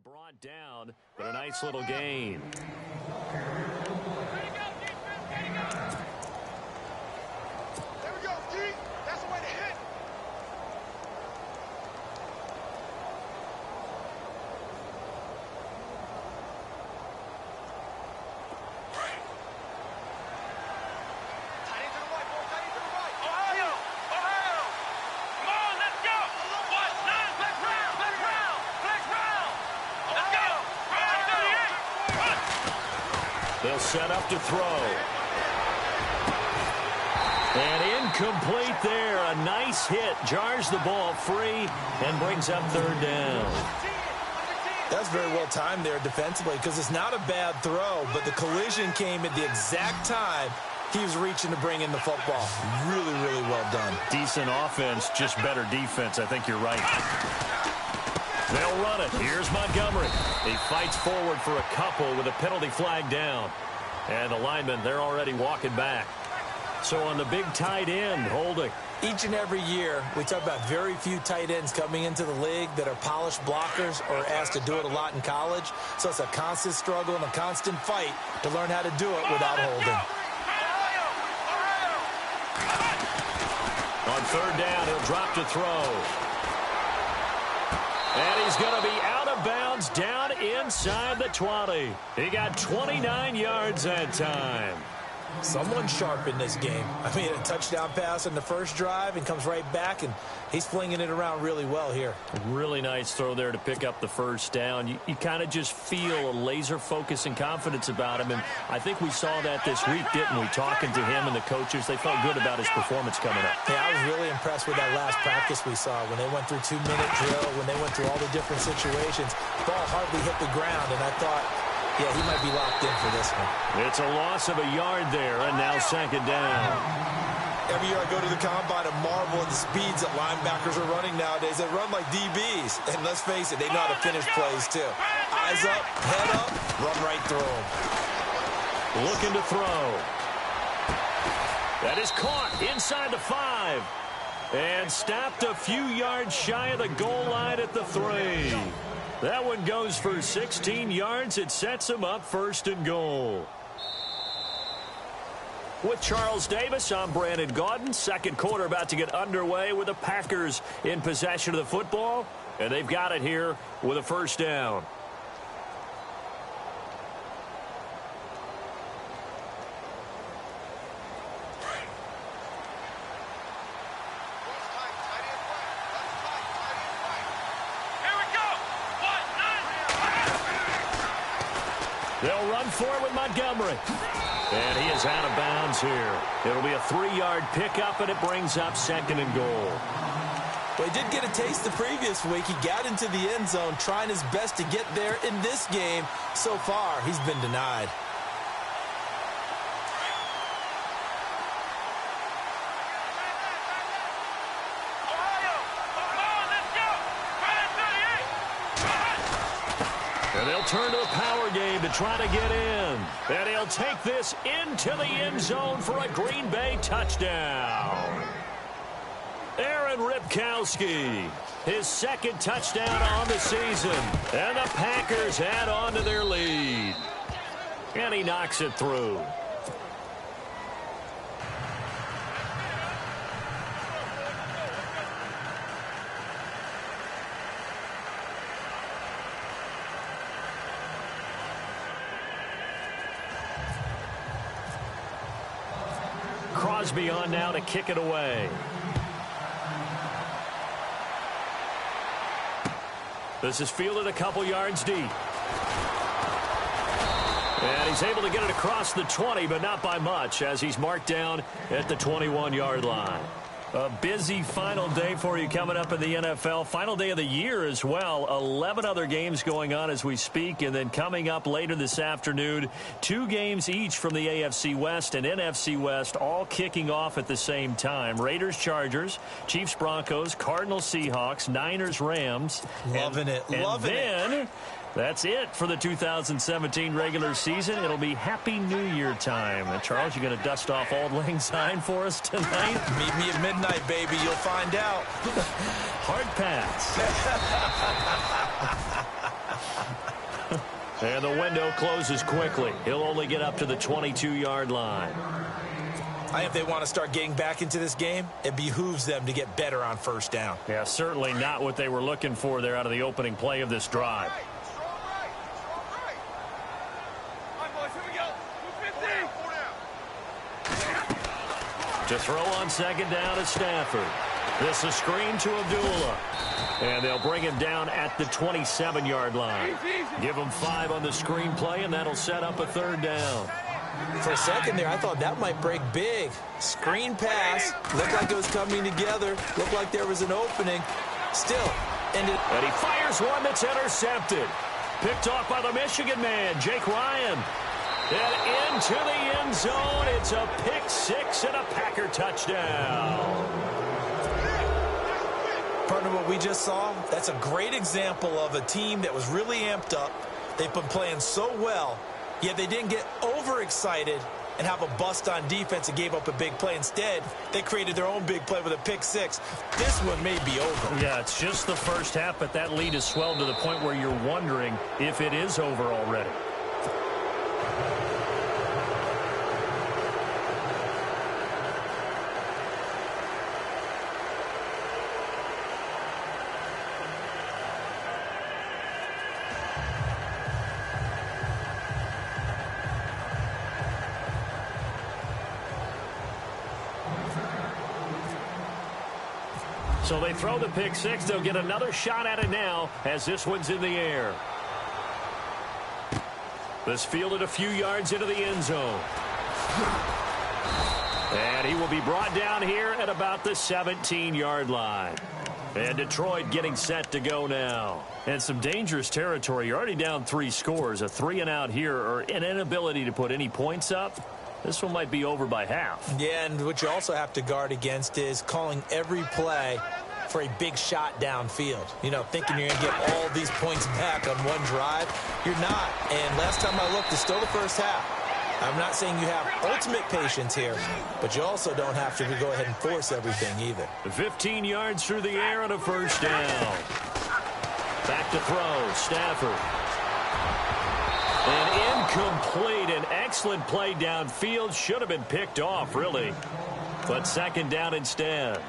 brought down, but a nice little gain. There we go, D. That's the way to hit. Tight end to the right, boy. Tight end to the right. Ohio! Ohio! Come on, let's go! What? Nine, flex round! Flex round! Flex round! Let's go! Run! 38! They'll set up to throw. And incomplete there. A nice hit. Jars the ball free and brings up third down. That's very well timed there defensively because it's not a bad throw, but the collision came at the exact time he was reaching to bring in the football. Really, really well done. Decent offense, just better defense. I think you're right. They'll run it. Here's Montgomery. He fights forward for a couple with a penalty flag down. And the linemen, they're already walking back. So on the big tight end, holding. Each and every year, we talk about very few tight ends coming into the league that are polished blockers or asked to do it a lot in college. So it's a constant struggle and a constant fight to learn how to do it without holding. On third down, he'll drop to throw. And he's going to be out of bounds down inside the 20. He got 29 yards that time. Someone sharp in this game. I mean, a touchdown pass in the first drive and comes right back, and he's flinging it around really well here. Really nice throw there to pick up the first down. You kind of just feel a laser focus and confidence about him, and I think we saw that this week, didn't we? Talking to him and the coaches, they felt good about his performance coming up. Yeah, I was really impressed with that last practice we saw when they went through 2-minute drill, when they went through all the different situations. Ball hardly hit the ground, and I thought, yeah, he might be locked in for this one. It's a loss of a yard there, and now second down. Every year I go to the combine and marvel at the speeds that linebackers are running nowadays. They run like DBs. And let's face it, they know how to finish plays too. Eyes up, head up, run right through them. Looking to throw. That is caught inside the 5. And stopped a few yards shy of the goal line at the 3. That one goes for 16 yards. It sets him up first and goal. With Charles Davis, I'm Brandon Gaudin. Second quarter about to get underway with the Packers in possession of the football. And they've got it here with a first down. They'll run for it with Montgomery. And he is out of bounds here. It'll be a 3-yard pickup, and it brings up second and goal. Well, he did get a taste the previous week. He got into the end zone trying his best to get there in this game. So far, he's been denied. And they'll turn to the power game to try to get in. And he'll take this into the end zone for a Green Bay touchdown. Aaron Ripkowski, his second touchdown on the season. And the Packers add on to their lead. And he knocks it through. Crosby on now to kick it away. This is fielded a couple yards deep. And he's able to get it across the 20, but not by much, as he's marked down at the 21-yard line. A busy final day for you coming up in the NFL. Final day of the year as well. 11 other games going on as we speak. And then coming up later this afternoon, 2 games each from the AFC West and NFC West, all kicking off at the same time. Raiders, Chargers, Chiefs, Broncos, Cardinals, Seahawks, Niners, Rams. Loving it. That's it for the 2017 regular season. It'll be Happy New Year time. And Charles, you going to dust off Auld Lang Syne for us tonight? Meet me at midnight, baby. You'll find out. Hard pass. And the window closes quickly. He'll only get up to the 22-yard line. If they want to start getting back into this game, it behooves them to get better on first down. Yeah, certainly not what they were looking for there out of the opening play of this drive. Strong right. All right, boys, here we go. 250. To throw on second down is Stafford. This is a screen to Abdullah. And they'll bring him down at the 27-yard line. Give him 5 on the screen play, and that'll set up a third down. For a second there, I thought that might break big. Screen pass. Looked like it was coming together. Looked like there was an opening. Still ended. And he fires one that's intercepted. Picked off by the Michigan man, Jake Ryan. And into the end zone. It's a pick 6 and a Packer touchdown. Partner, what we just saw, that's a great example of a team that was really amped up. They've been playing so well, yet they didn't get overexcited and have a bust on defense and gave up a big play. Instead, they created their own big play with a pick 6. This one may be over. Yeah, it's just the first half, but that lead has swelled to the point where you're wondering if it is over already. So they throw the pick 6. They'll get another shot at it now as this one's in the air. This fielded a few yards into the end zone. And he will be brought down here at about the 17-yard line. And Detroit getting set to go now. And some dangerous territory. You're already down 3 scores. A 3-and-out here or an inability to put any points up. This one might be over by half. Yeah, and what you also have to guard against is calling every play for a big shot downfield. You know, thinking you're going to get all these points back on one drive. You're not. And last time I looked, it's still the first half. I'm not saying you have ultimate patience here, but you also don't have to go ahead and force everything either. 15 yards through the air and a first down. Back to throw. Stafford. And incomplete. An excellent play downfield. Should have been picked off, really. But second down instead.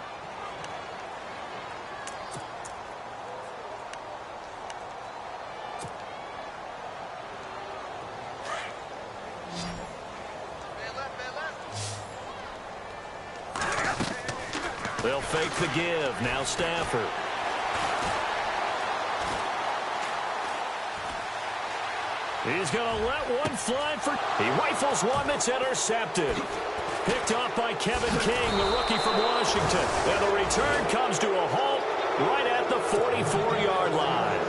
They'll fake the give. Now Stafford. He's going to let one fly for... He rifles one that's intercepted. Picked off by Kevin King, the rookie from Washington. And the return comes to a halt right at the 44-yard line.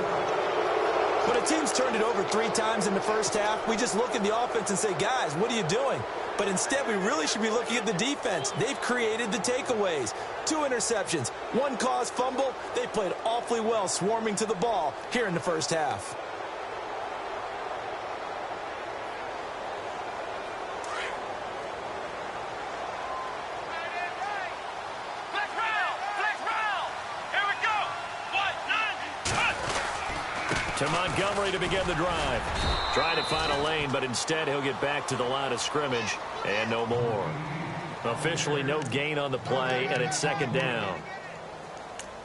When a team's turned it over 3 times in the first half, we just look at the offense and say, guys, what are you doing? But instead, we really should be looking at the defense. They've created the takeaways. 2 interceptions, 1 caused fumble. They played awfully well swarming to the ball here in the first half. To Montgomery to begin the drive. Trying to find a lane, but instead he'll get back to the line of scrimmage and no more. Officially no gain on the play, and it's second down.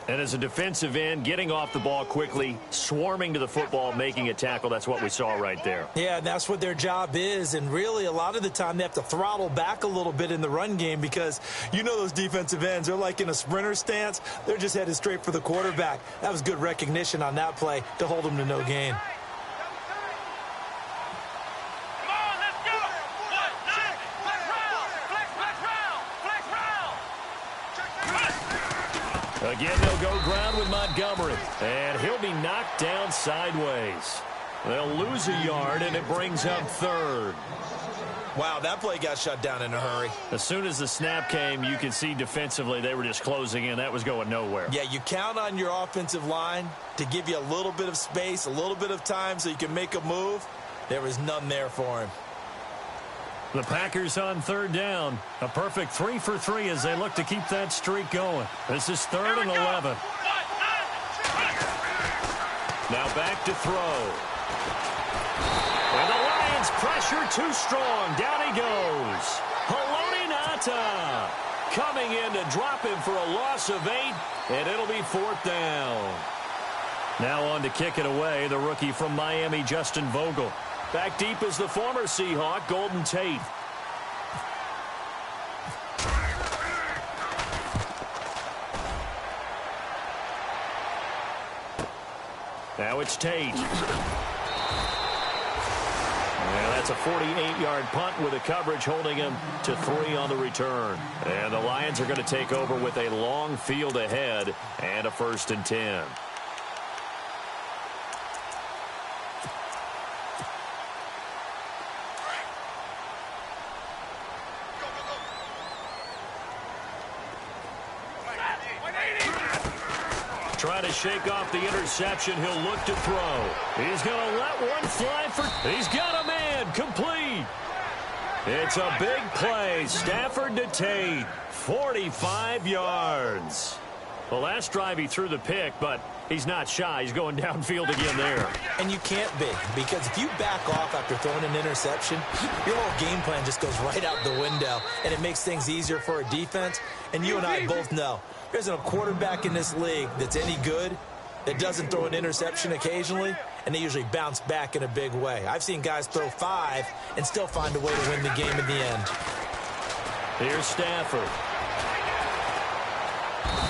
And as a defensive end, getting off the ball quickly, swarming to the football, making a tackle, that's what we saw right there. Yeah, that's what their job is, and really a lot of the time they have to throttle back a little bit in the run game because you know those defensive ends, they're like in a sprinter stance. They're just headed straight for the quarterback. That was good recognition on that play to hold them to no gain. Again, they'll go ground with Montgomery, and he'll be knocked down sideways. They'll lose a yard, and it brings up third. Wow, that play got shut down in a hurry. As soon as the snap came, you could see defensively they were just closing in. That was going nowhere. Yeah, you count on your offensive line to give you a little bit of space, a little bit of time so you can make a move. There was none there for him. The Packers on third down. A perfect 3 for 3 as they look to keep that streak going. This is 3rd and 11. Now back to throw. And the Lions pressure too strong. Down he goes. Haloti Ngata coming in to drop him for a loss of 8, and it'll be 4th down. Now on to kick it away, the rookie from Miami, Justin Vogel. Back deep is the former Seahawk, Golden Tate. Now it's Tate. And that's a 48-yard punt with a coverage holding him to 3 on the return. And the Lions are going to take over with a long field ahead and a 1st and 10. Trying to shake off the interception. He'll look to throw. He's going to let one fly for... He's got a man. Complete. It's a big play. Stafford to Tate. 45 yards. The last drive he threw the pick, but he's not shy. He's going downfield again there. And you can't be, because if you back off after throwing an interception, your whole game plan just goes right out the window, and it makes things easier for a defense. And you and I both know there isn't a quarterback in this league that's any good that doesn't throw an interception occasionally, and they usually bounce back in a big way. I've seen guys throw 5 and still find a way to win the game in the end. Here's Stafford.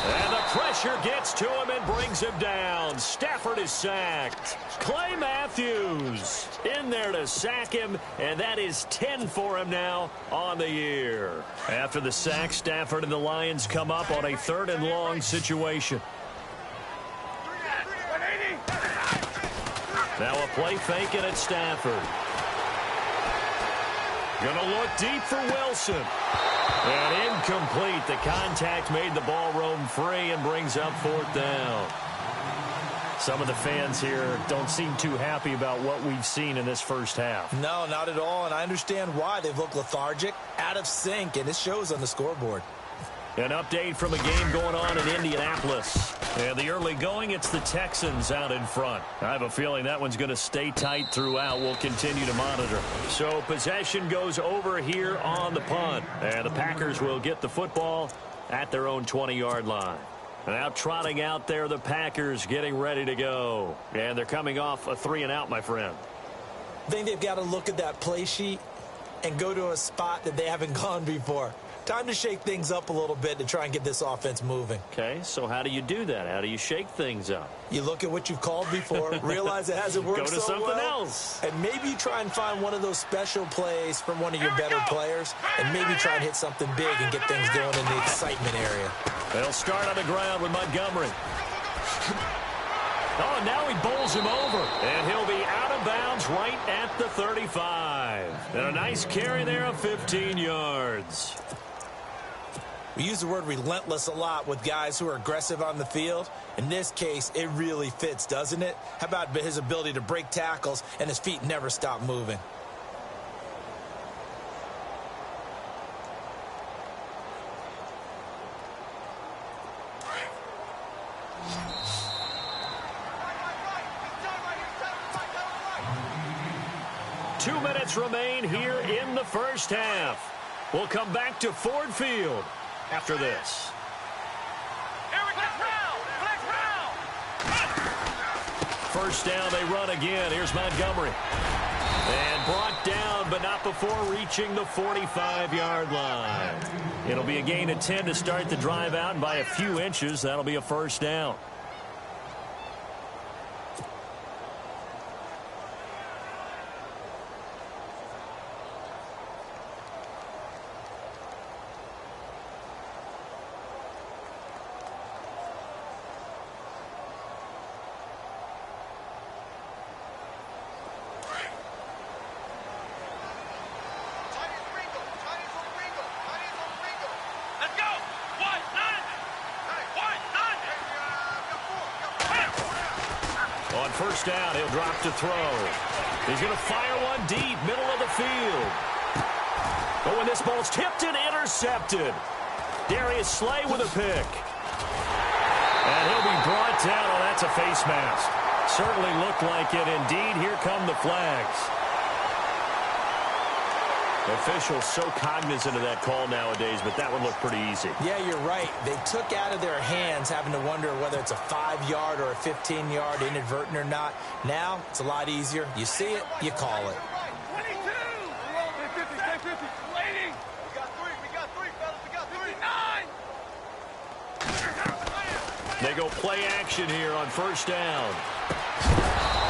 And the pressure gets to him and brings him down. Stafford is sacked. Clay Matthews in there to sack him, and that is 10 for him now on the year. After the sack, Stafford and the Lions come up on a 3rd and long situation. Now a play fake and it's Stafford. Gonna look deep for Wilson. And incomplete. The contact made the ball roam free and brings up 4th down. Some of the fans here don't seem too happy about what we've seen in this first half. No, not at all, and I understand why. They've looked lethargic, out of sync, and it shows on the scoreboard. An update from a game going on in Indianapolis. And the early going, it's the Texans out in front. I have a feeling that one's going to stay tight throughout. We'll continue to monitor. So possession goes over here on the punt. And the Packers will get the football at their own 20-yard line. Now trotting out there, the Packers getting ready to go. And they're coming off a 3-and-out, my friend. I think they've got to look at that play sheet and go to a spot that they haven't gone before. Time to shake things up a little bit to try and get this offense moving. Okay, so how do you do that? How do you shake things up? You look at what you've called before, realize it hasn't worked so well. Go to something else. And maybe you try and find one of those special plays from one of your better players, and maybe try and hit something big and get things going in the excitement area. They'll start on the ground with Montgomery. Oh, and now he bowls him over. And he'll be out of bounds right at the 35. And a nice carry there of 15 yards. We use the word relentless a lot with guys who are aggressive on the field. In this case, it really fits, doesn't it? How about his ability to break tackles and his feet never stop moving? Two minutes remain here in the first half. We'll come back to Ford Field after this. Here we go. Flex round. First down, they run again. Here's Montgomery. And brought down, but not before reaching the 45-yard line. It'll be a gain of 10 to start the drive out, and by a few inches, that'll be a first down. First down, he'll drop to throw. He's going to fire one deep, middle of the field. Oh, and this ball's tipped and intercepted. Darius Slay with a pick. And he'll be brought down. Oh, that's a face mask. Certainly looked like it. Indeed, here come the flags. Officials so cognizant of that call nowadays, but that one looked pretty easy. Yeah, you're right. They took out of their hands having to wonder whether it's a 5-yard or a 15-yard inadvertent or not. Now, it's a lot easier. You see it, you call it. 22! 50, waiting! We got three, fellas. We got three. 9! They go play action here on first down.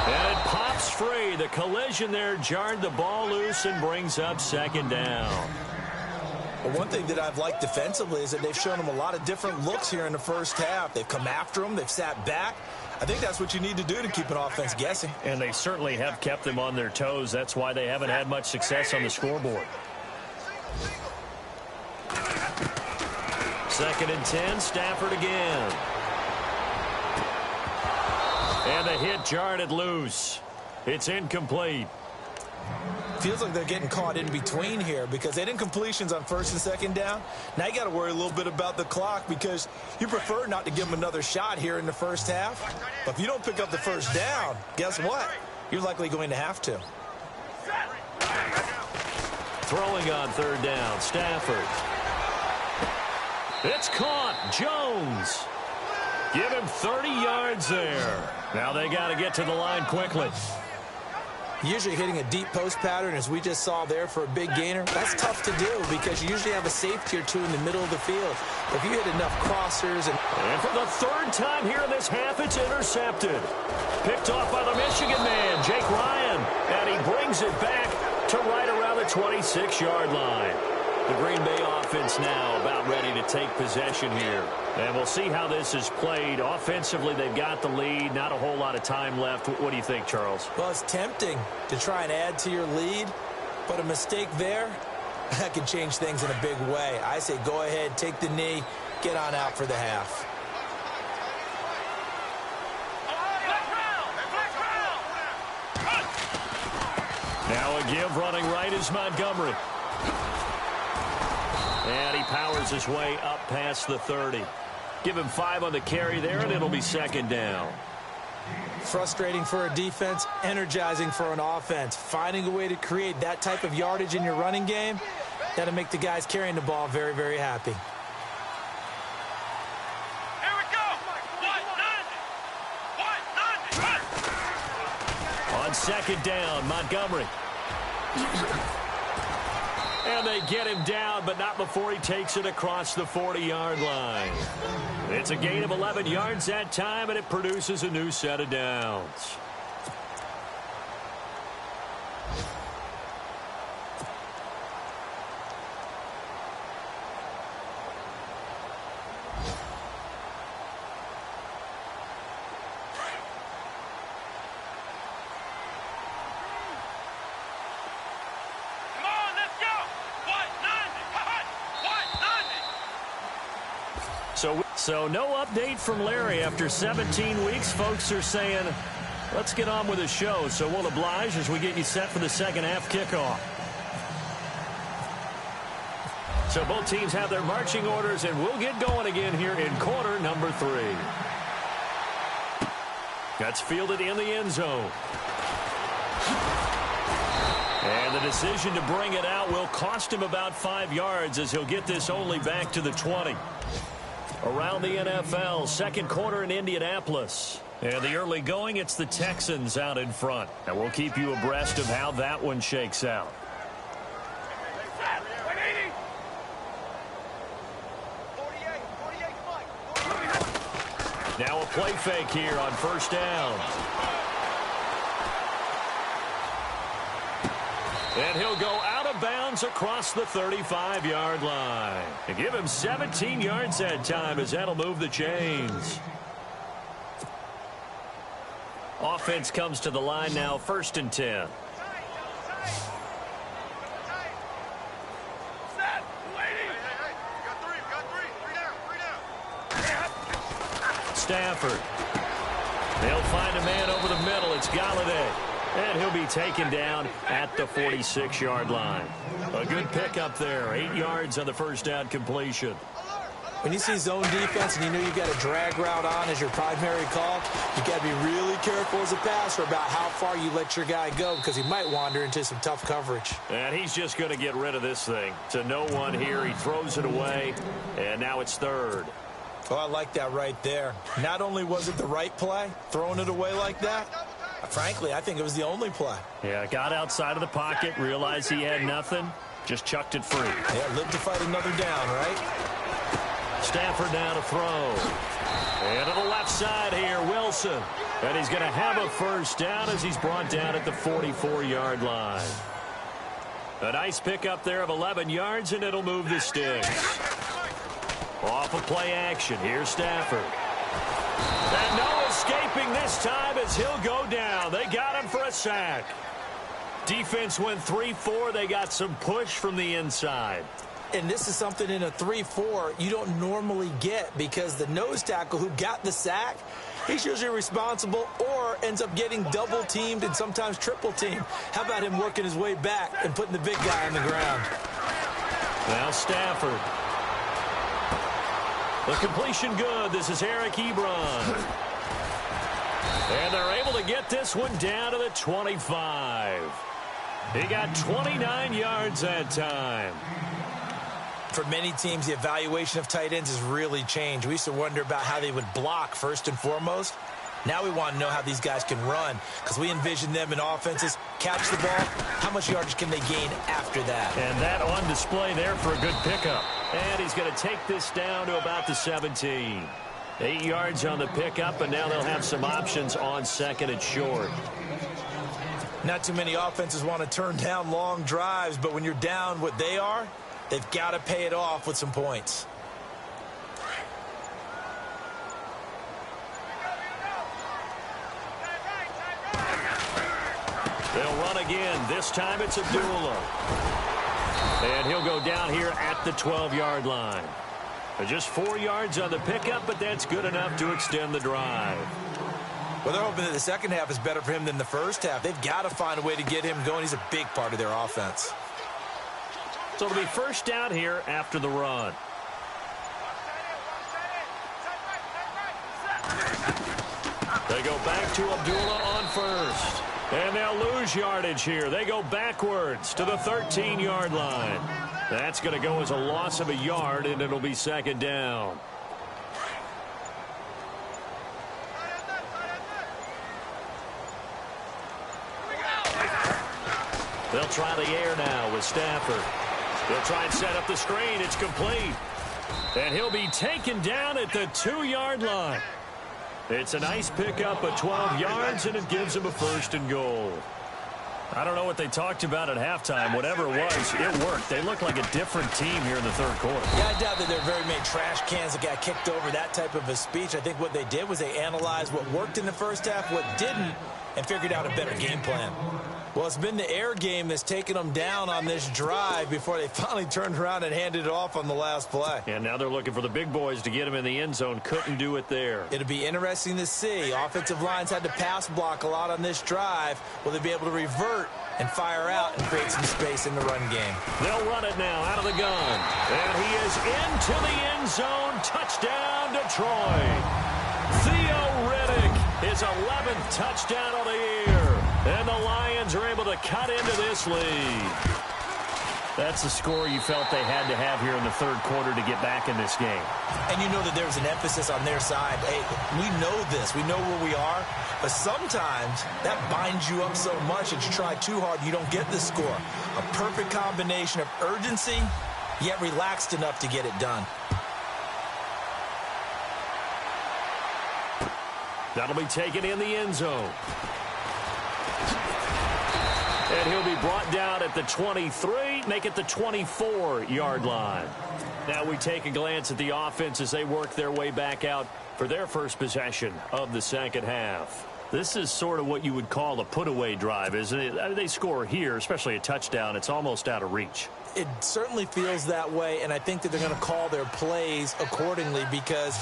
And it pops free. The collision there jarred the ball loose and brings up second down. Well, one thing that I've liked defensively is that they've shown them a lot of different looks here in the first half. They've come after them. They've sat back. I think that's what you need to do to keep an offense guessing. And they certainly have kept them on their toes. That's why they haven't had much success on the scoreboard. 2nd and 10, Stafford again. And the hit jarred it loose. It's incomplete. Feels like they're getting caught in between here because they didn't completions on 1st and 2nd down. Now you got to worry a little bit about the clock because you prefer not to give them another shot here in the first half. But if you don't pick up the first down, guess what? You're likely going to have to. Throwing on 3rd down, Stafford. It's caught. Jones. Give him 30 yards there. Now they got to get to the line quickly. Usually hitting a deep post pattern, as we just saw there for a big gainer, that's tough to do because you usually have a safety or two in the middle of the field. If you hit enough crossers and for the 3rd time here in this half, it's intercepted. Picked off by the Michigan man, Jake Ryan. And he brings it back to right around the 26-yard line. The Green Bay offense now about ready to take possession here. And we'll see how this is played. Offensively, they've got the lead. Not a whole lot of time left. What do you think, Charles? Well, it's tempting to try and add to your lead, but a mistake there, that can change things in a big way. I say go ahead, take the knee, get on out for the half. Now a give running right is Montgomery. And he powers his way up past the 30. Give him 5 on the carry there, and it'll be 2nd down. Frustrating for a defense, energizing for an offense. Finding a way to create that type of yardage in your running game, that'll make the guys carrying the ball very, very happy. Here we go! 190! On 2nd down, Montgomery. And they get him down, but not before he takes it across the 40-yard line. It's a gain of 11 yards that time, and it produces a new set of downs. So no update from Larry after 17 weeks. Folks are saying, let's get on with the show. So we'll oblige as we get you set for the 2nd half kickoff. So both teams have their marching orders, and we'll get going again here in quarter number 3. That's fielded in the end zone. And the decision to bring it out will cost him about 5 yards as he'll get this only back to the 20. Around the NFL, 2nd quarter in Indianapolis. And the early going, it's the Texans out in front. And we'll keep you abreast of how that one shakes out. 48, Now a play fake here on 1st down. And he'll go out of bounds across the 35-yard line. And give him 17 yards that time as that'll move the chains. Offense comes to the line now, 1st and 10. Stafford. They'll find a man over the middle. It's Galladay. And he'll be taken down at the 46-yard line. A good pickup there. 8 yards on the 1st down completion. When you see zone defense and you know you've got a drag route on as your primary call, you got to be really careful as a passer about how far you let your guy go because he might wander into some tough coverage. And he's just going to get rid of this thing. To no one here, he throws it away, and now it's third. Oh, I like that right there. Not only was it the right play, throwing it away like that, frankly, I think it was the only play. Yeah, got outside of the pocket, realized he had nothing, just chucked it free. Yeah, live to fight another down, right? Stafford now to throw. And to the left side here, Wilson. And he's going to have a first down as he's brought down at the 44-yard line. A nice pickup there of 11 yards, and it'll move the sticks. Off of play action. Here's Stafford. And no escaping this time as he'll go down. They got him for a sack. Defense went 3-4. They got some push from the inside. And this is something in a 3-4 you don't normally get because the nose tackle who got the sack, he's usually responsible or ends up getting double-teamed and sometimes triple-teamed. How about him working his way back and putting the big guy on the ground? Now Stafford. The completion good. This is Eric Ebron. And they're able to get this one down to the 25. He got 29 yards that time. For many teams, the evaluation of tight ends has really changed. We used to wonder about how they would block first and foremost. Now we want to know how these guys can run because we envision them in offenses, catch the ball, how much yardage can they gain after that? And that on display there for a good pickup. And he's going to take this down to about the 17. 8 yards on the pickup, and now they'll have some options on second and short. Not too many offenses want to turn down long drives, but when you're down what they are, they've got to pay it off with some points. They'll run again. This time it's Abdullah. And he'll go down here at the 12-yard line. Just 4 yards on the pickup, but that's good enough to extend the drive. Well, they're hoping that the second half is better for him than the first half. They've got to find a way to get him going. He's a big part of their offense. So it'll be first down here after the run. They go back to Abdullah on first. And they'll lose yardage here. They go backwards to the 13-yard line. That's going to go as a loss of a yard, and it'll be second down. They'll try the air now with Stafford. They'll try and set up the screen. It's complete. And he'll be taken down at the 2-yard line. It's a nice pickup of 12 yards, and it gives him a first and goal. I don't know what they talked about at halftime. Whatever it was, it worked. They look like a different team here in the third quarter. Yeah, I doubt that there are very many trash cans that got kicked over, that type of a speech. I think what they did was they analyzed what worked in the first half, what didn't, and figured out a better game plan. Well, it's been the air game that's taken them down on this drive before they finally turned around and handed it off on the last play. And now they're looking for the big boys to get him in the end zone. Couldn't do it there. It'll be interesting to see. Offensive lines had to pass block a lot on this drive. Will they be able to revert and fire out and create some space in the run game? They'll run it now out of the gun. And he is into the end zone. Touchdown, Detroit. Theo Riddick, his 11th touchdown of the year. And the Lions are able to cut into this lead. That's the score you felt they had to have here in the third quarter to get back in this game. And you know that there's an emphasis on their side. Hey, we know this. We know where we are. But sometimes that binds you up so much that you try too hard, you don't get the score. A perfect combination of urgency, yet relaxed enough to get it done. That'll be taken in the end zone. And he'll be brought down at the 23, make it the 24-yard line. Now we take a glance at the offense as they work their way back out for their first possession of the second half. This is sort of what you would call a put-away drive, isn't it? I mean, they score here, especially a touchdown. It's almost out of reach. It certainly feels that way, and I think that they're going to call their plays accordingly because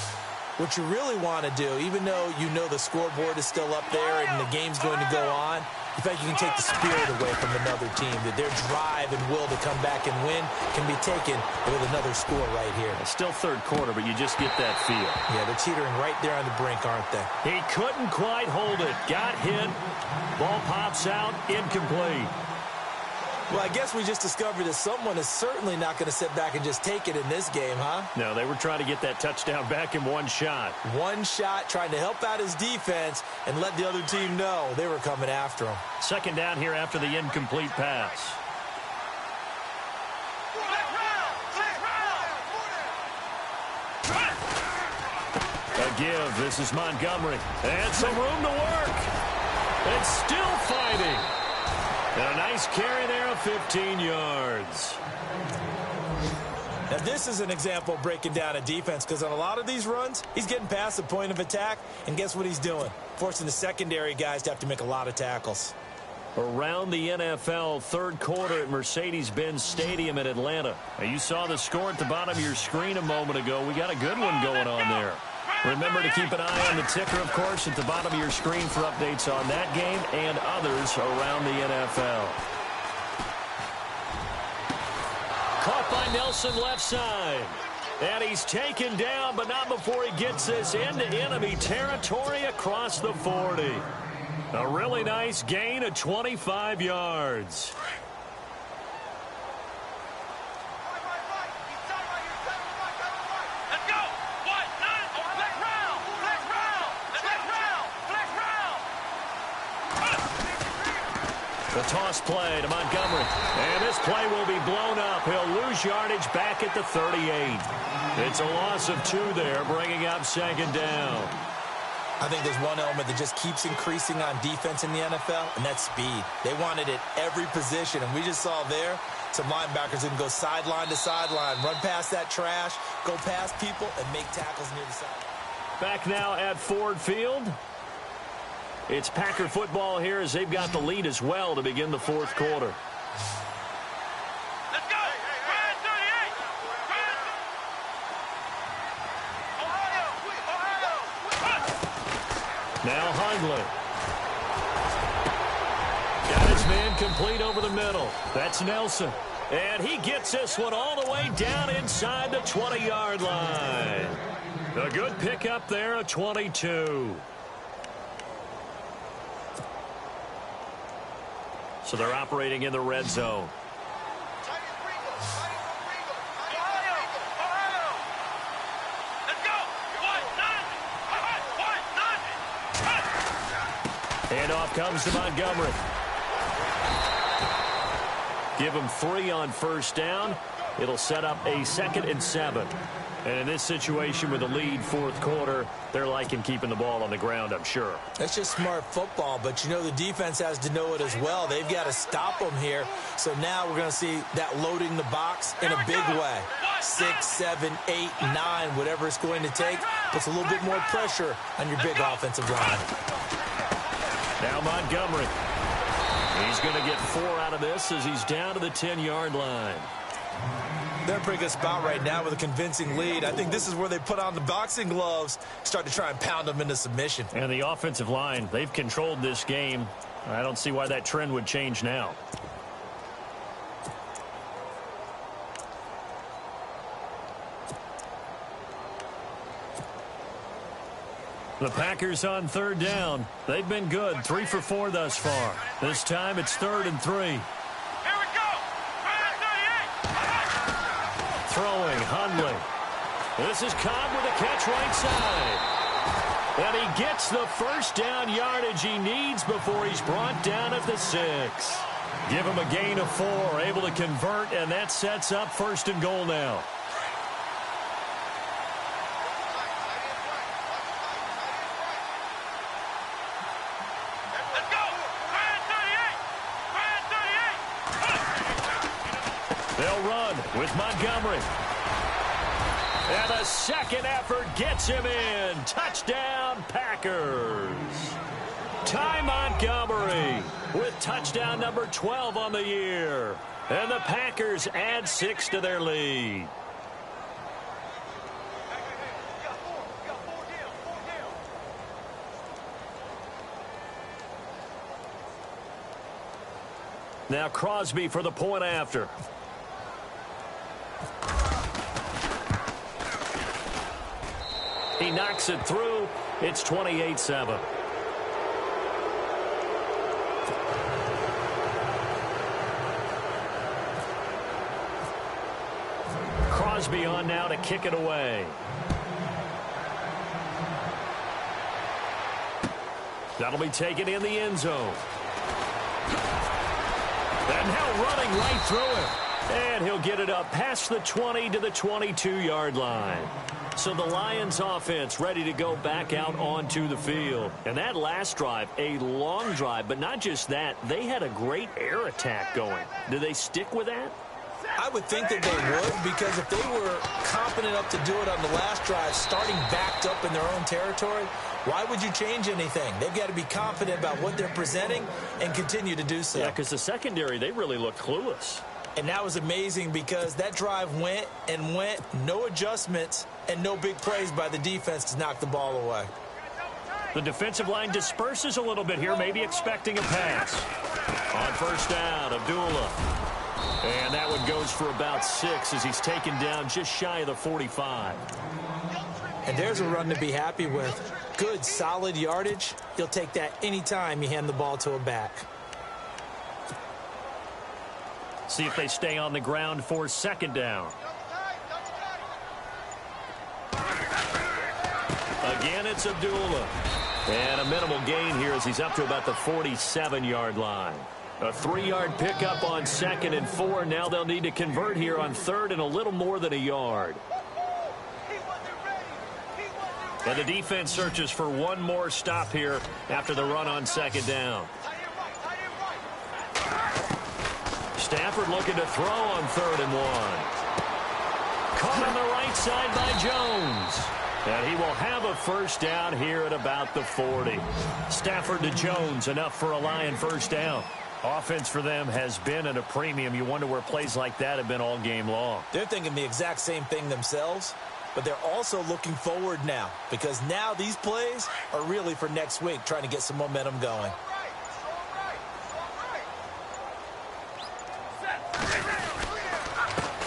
what you really want to do, even though you know the scoreboard is still up there and the game's going to go on, You feel like you can take the spirit away from another team, that their drive and will to come back and win can be taken with another score right here. It's still third quarter, but you just get that feel. Yeah, they're teetering right there on the brink, aren't they? He couldn't quite hold it. Got hit. Ball pops out. Incomplete. Well, I guess we just discovered that someone is certainly not going to sit back and just take it in this game, huh? No, they were trying to get that touchdown back in one shot. One shot, trying to help out his defense and let the other team know they were coming after him. Second down here after the incomplete pass. A give. This is Montgomery. And some room to work. And still fighting. And a nice carry there of 15 yards. Now, this is an example of breaking down a defense, because on a lot of these runs, he's getting past the point of attack, and guess what he's doing? Forcing the secondary guys to have to make a lot of tackles. Around the NFL, third quarter at Mercedes-Benz Stadium in Atlanta. Now, you saw the score at the bottom of your screen a moment ago. We got a good one going on there. Remember to keep an eye on the ticker, of course, at the bottom of your screen for updates on that game and others around the NFL. Caught by Nelson left side. And he's taken down, but not before he gets this into enemy territory across the 40. A really nice gain of 25 yards. The toss play to Montgomery. And this play will be blown up. He'll lose yardage back at the 38. It's a loss of 2 there, bringing up second down. I think there's one element that just keeps increasing on defense in the NFL, and that's speed. They want it at every position, and we just saw there some linebackers that can go sideline to sideline, run past that trash, go past people, and make tackles near the sideline. Back now at Ford Field. It's Packer football here as they've got the lead as well to begin the fourth quarter. Let's go! Ryan 38! Ohio! Now Hundley. Got his man complete over the middle. That's Nelson. And he gets this one all the way down inside the 20-yard line. A good pickup there, a 22. So they're operating in the red zone. Handoff comes to Montgomery. Give him 3 on first down. It'll set up a 2nd and 7. And in this situation with the lead fourth quarter, they're liking keeping the ball on the ground, I'm sure. That's just smart football, but you know the defense has to know it as well. They've got to stop them here. So now we're going to see that loading the box in a big way. 6, 7, 8, 9, whatever it's going to take, puts a little bit more pressure on your big offensive line. Now Montgomery. He's going to get 4 out of this as he's down to the 10-yard line. They're in a pretty good spot right now with a convincing lead. I think this is where they put on the boxing gloves, start to try and pound them into submission. And the offensive line, they've controlled this game. I don't see why that trend would change now. The Packers on third down. They've been good, 3 for 4 thus far. This time it's 3rd and 3. Throwing, Hundley. This is Cobb with a catch right side. And he gets the first down yardage he needs before he's brought down at the 6. Give him a gain of 4, able to convert, and that sets up 1st and goal now. They'll run with Montgomery. And a second effort gets him in. Touchdown, Packers. Ty Montgomery with touchdown number 12 on the year. And the Packers add 6 to their lead. Now Crosby for the point after. He knocks it through. It's 28-7. Crosby on now to kick it away. That'll be taken in the end zone. And now running right through it. And he'll get it up past the 20 to the 22-yard line. So the Lions offense ready to go back out onto the field. And that last drive, a long drive, but not just that, they had a great air attack going. Do they stick with that? I would think that they would, because if they were confident enough to do it on the last drive, starting backed up in their own territory, why would you change anything? They've got to be confident about what they're presenting and continue to do so. Yeah, because the secondary, they really looked clueless. And that was amazing because that drive went and went, no adjustments, and no big plays by the defense to knock the ball away. The defensive line disperses a little bit here, maybe expecting a pass. On first down, Abdullah. And that one goes for about 6 as he's taken down just shy of the 45. And there's a run to be happy with. Good, solid yardage. You'll take that anytime you hand the ball to a back. See if they stay on the ground for second down. Again, it's Abdullah. And a minimal gain here as he's up to about the 47-yard line. A 3-yard pickup on 2nd and 4. Now they'll need to convert here on 3rd and a little more than a yard. And the defense searches for one more stop here after the run on 2nd down. Stafford looking to throw on 3rd and 1. Caught on the right side by Jones. And he will have a first down here at about the 40. Stafford to Jones, enough for a Lion first down. Offense for them has been at a premium. You wonder where plays like that have been all game long. They're thinking the exact same thing themselves, but they're also looking forward now because now these plays are really for next week, trying to get some momentum going.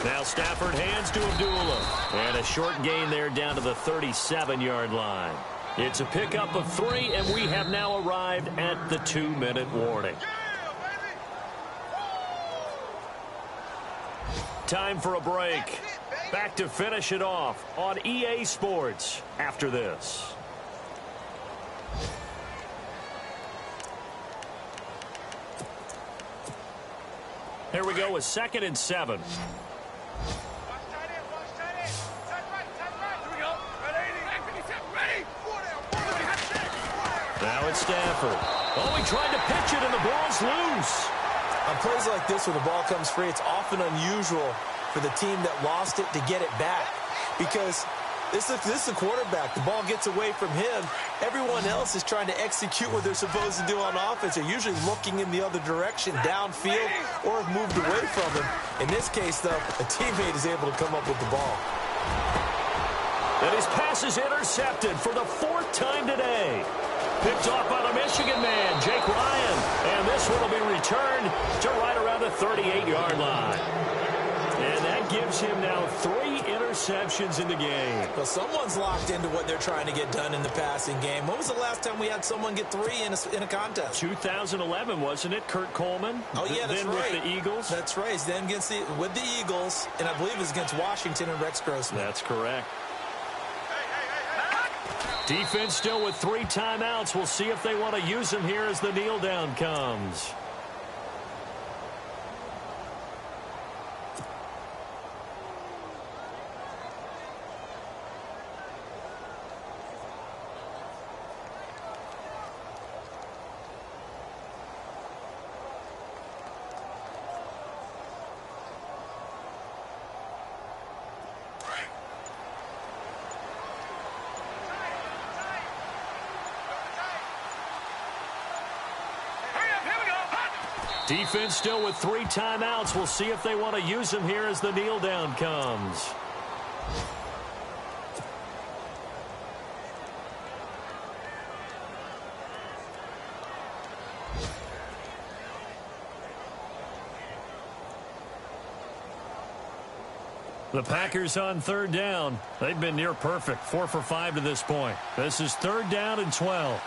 Now Stafford hands to Abdullah. And a short gain there down to the 37-yard line. It's a pickup of 3, and we have now arrived at the 2-minute warning. Time for a break. Back to finish it off on EA Sports after this. Here we go with 2nd and 7. Now it's Stafford. Oh, he tried to pitch it, and the ball's loose. On plays like this where the ball comes free, it's often unusual for the team that lost it to get it back because this is the quarterback. The ball gets away from him. Everyone else is trying to execute what they're supposed to do on offense. They're usually looking in the other direction, downfield, or have moved away from him. In this case, though, a teammate is able to come up with the ball. And his pass is intercepted for the 4th time today. Picked off by the Michigan man, Jake Ryan. And this one will be returned to right around the 38-yard line. And that gives him now 3 interceptions in the game. Well, someone's locked into what they're trying to get done in the passing game. When was the last time we had someone get 3 in a contest? 2011, wasn't it? Kurt Coleman? Oh, yeah, that's then right. With the Eagles? That's right. Then with the Eagles, and I believe it was against Washington and Rex Grossman. That's correct. Defense still with 3 timeouts. We'll see if they want to use them here as the kneel down comes. Defense still with 3 timeouts. We'll see if they want to use them here as the kneel down comes. The Packers on third down. They've been near perfect, 4 for 5 to this point. This is 3rd down and 12.